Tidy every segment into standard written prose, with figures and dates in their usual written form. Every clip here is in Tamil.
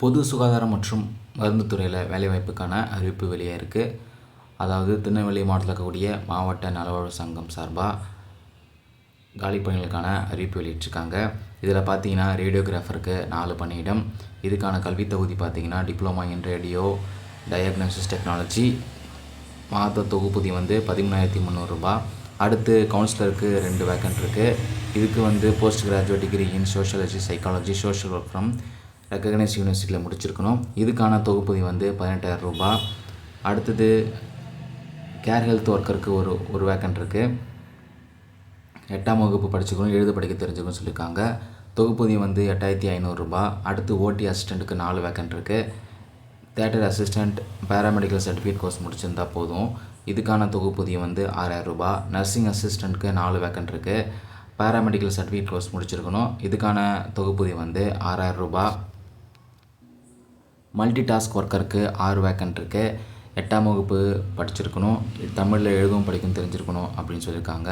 பொது சுகாதாரம் மற்றும் மருந்து துறையில் வேலைவாய்ப்புக்கான அறிவிப்பு வெளியே இருக்குது. அதாவது திருநெல்வேலி மாவட்டத்தில் இருக்கக்கூடிய மாவட்ட நலவாழ்வு சங்கம் சார்பாக காலி பணிகளுக்கான அறிவிப்பு வெளியிட்டிருக்காங்க. இதில் பார்த்தீங்கன்னா ரேடியோகிராஃபருக்கு 4 பணியிடம். இதுக்கான கல்வித் தொகுதி பார்த்தீங்கன்னா diploma in radio diagnosis technology. மாத தொகுப்பூதியம் 13,300 ரூபாய். அடுத்து கவுன்சிலருக்கு 2 வேக்கன்ட் இருக்குது. இதுக்கு post graduate degree in sociology psychology social work from recognise யூனிவர்சிட்டியில் முடிச்சிருக்கணும். இதுக்கான தொகுப்பூதியம் 18,000 ரூபாய். அடுத்தது கேர் ஹெல்த் ஒர்க்கருக்கு ஒரு வேக்கன்ட் இருக்குது. 8ஆம் வகுப்பு படிச்சுக்கணும், எழுத படிக்க தெரிஞ்சுக்கணும்னு சொல்லியிருக்காங்க. தொகுப்பூதியம் 8,500 ரூபாய். அடுத்து ஓடி அசிஸ்டண்ட்டுக்கு 4 வேக்கன்ட் இருக்குது. Theatre assistant paramedical certificate course முடிச்சிருந்தா போதும். இதுக்கான தொகுப்பூதியம் 6,000 ரூபாய். நர்சிங் அசிஸ்டண்ட்டுக்கு 4 வேக்கன்ட் இருக்குது. பேராமெடிக்கல் சர்டிஃபிகேட் கோர்ஸ் முடிச்சிருக்கணும். இதுக்கான தொகுப்பூதியம் 6,000 ரூபாய். மல்டி டாஸ்க் ஒர்க்கருக்கு 6 வேக்கன்ட் இருக்குது. 8ஆம் வகுப்பு படிச்சிருக்கணும், தமிழில் எழுதவும் படிக்கவும் தெரிஞ்சிருக்கணும் அப்படின்னு சொல்லியிருக்காங்க.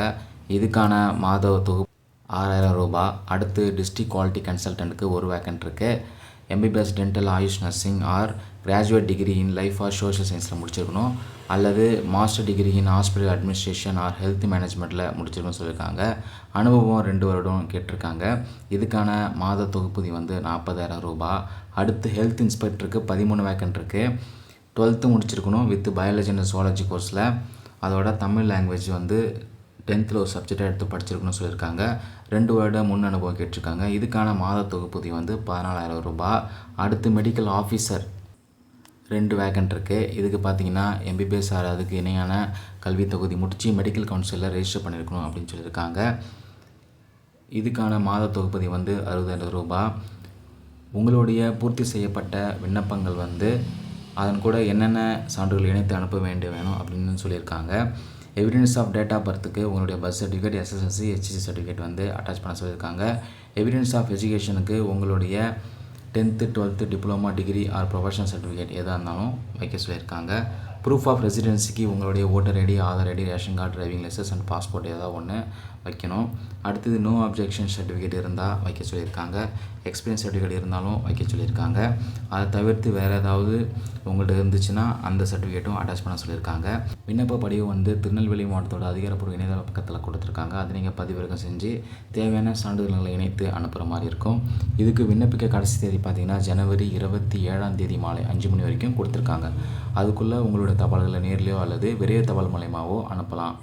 இதுக்கான மாத தொகுப்பு 6,000 ரூபாய். அடுத்து டிஸ்ட்ரிக்ட் குவாலிட்டி கன்சல்டண்ட்டுக்கு ஒரு வேக்கன்ட் இருக்குது. MBBS dental AYUSH nursing or graduate degree in life or social சயின்ஸில் முடிச்சிருக்கணும், அல்லது master degree in hospital administration or health மேனேஜ்மெண்ட்டில் முடிச்சிருக்கணும்னு சொல்லியிருக்காங்க. அனுபவம் 2 வருடம் கேட்டிருக்காங்க. இதுக்கான மாத தொகுப்பூதி 40,000 ரூபாய். அடுத்து ஹெல்த் இன்ஸ்பெக்டருக்கு 13 வேக்கன்ட் இருக்குது. 12th முடிச்சிருக்கணும் வித் பயாலஜி அண்ட் ஜுவாலஜி கோர்ஸில். அதோட தமிழ் லாங்குவேஜ் 10th ஒரு சப்ஜெக்டாக எடுத்து படிச்சிருக்கணும்னு சொல்லியிருக்காங்க. 2 வருட முன் அனுபவம் கேட்டிருக்காங்க. இதுக்கான மாத தொகுப்பூதி 14,000 ரூபாய். அடுத்து மெடிக்கல் ஆஃபீஸர் 2 வேக்கன்ட் இருக்குது. இதுக்கு பார்த்தீங்கன்னா எம்பிபிஎஸ் ஆர் அதுக்கு இணையான கல்வி தொகுதி முடித்து மெடிக்கல் கவுன்சிலில் ரெஜிஸ்டர் பண்ணியிருக்கணும் அப்படின்னு சொல்லியிருக்காங்க. இதுக்கான மாத தொகுப்பூதி 60,000 ரூபாய். உங்களுடைய பூர்த்தி செய்யப்பட்ட விண்ணப்பங்கள் அதன் கூட என்னென்ன சான்றுகள் இணைத்து அனுப்ப வேணும் அப்படின்னு சொல்லியிருக்காங்க. எவிடன்ஸ் ஆஃப் டேட் ஆஃப் பர்த்துக்கு உங்களுடைய birth certificate, SSLC, HSC certificate attach பண்ண சொல்லியிருக்காங்க. எவிடன்ஸ் ஆஃப் எஜுகேஷனுக்கு உங்களுடைய 10th 12th diploma degree or professional certificate எதாக இருந்தாலும் வைக்க சொல்லியிருக்காங்க. ப்ரூஃப் ஆஃப் ரெசிடென்சிக்கு உங்களுடைய voter ID, Aadhaar ID, ration card, driving licence and passport ஏதாவது ஒன்று வைக்கணும். அடுத்தது நோ அப்ஜெக்ஷன் சர்டிஃபிகேட் இருந்தால் வைக்க சொல்லியிருக்காங்க. எக்ஸ்பீரியன்ஸ் சர்டிஃபிகேட் இருந்தாலும் வைக்க சொல்லியிருக்காங்க. அதை தவிர்த்து வேறு ஏதாவது உங்கள்கிட்ட இருந்துச்சுன்னா அந்த சர்டிஃபிகேட்டும் அட்டாச் பண்ண சொல்லியிருக்காங்க. விண்ணப்ப படிவம் திருநெல்வேலி மாவட்டத்தோட அதிகாரப்பூர்வ இணையதள பக்கத்தில் கொடுத்துருக்காங்க. அதை நீங்கள் பதிவிறக்கம் செஞ்சு தேவையான சான்றிதழ்களை இணைத்து அனுப்புகிற மாதிரி இருக்கும். இதுக்கு விண்ணப்பிக்க கடைசி தேதி பார்த்தீங்கன்னா ஜனவரி 27ஆம் தேதி மாலை 5 மணி வரைக்கும் கொடுத்துருக்காங்க. அதுக்குள்ளே உங்களுடைய தபால்களை நேர்லையோ அல்லது விரைவு தபால் மூலமாகவோ அனுப்பலாம்.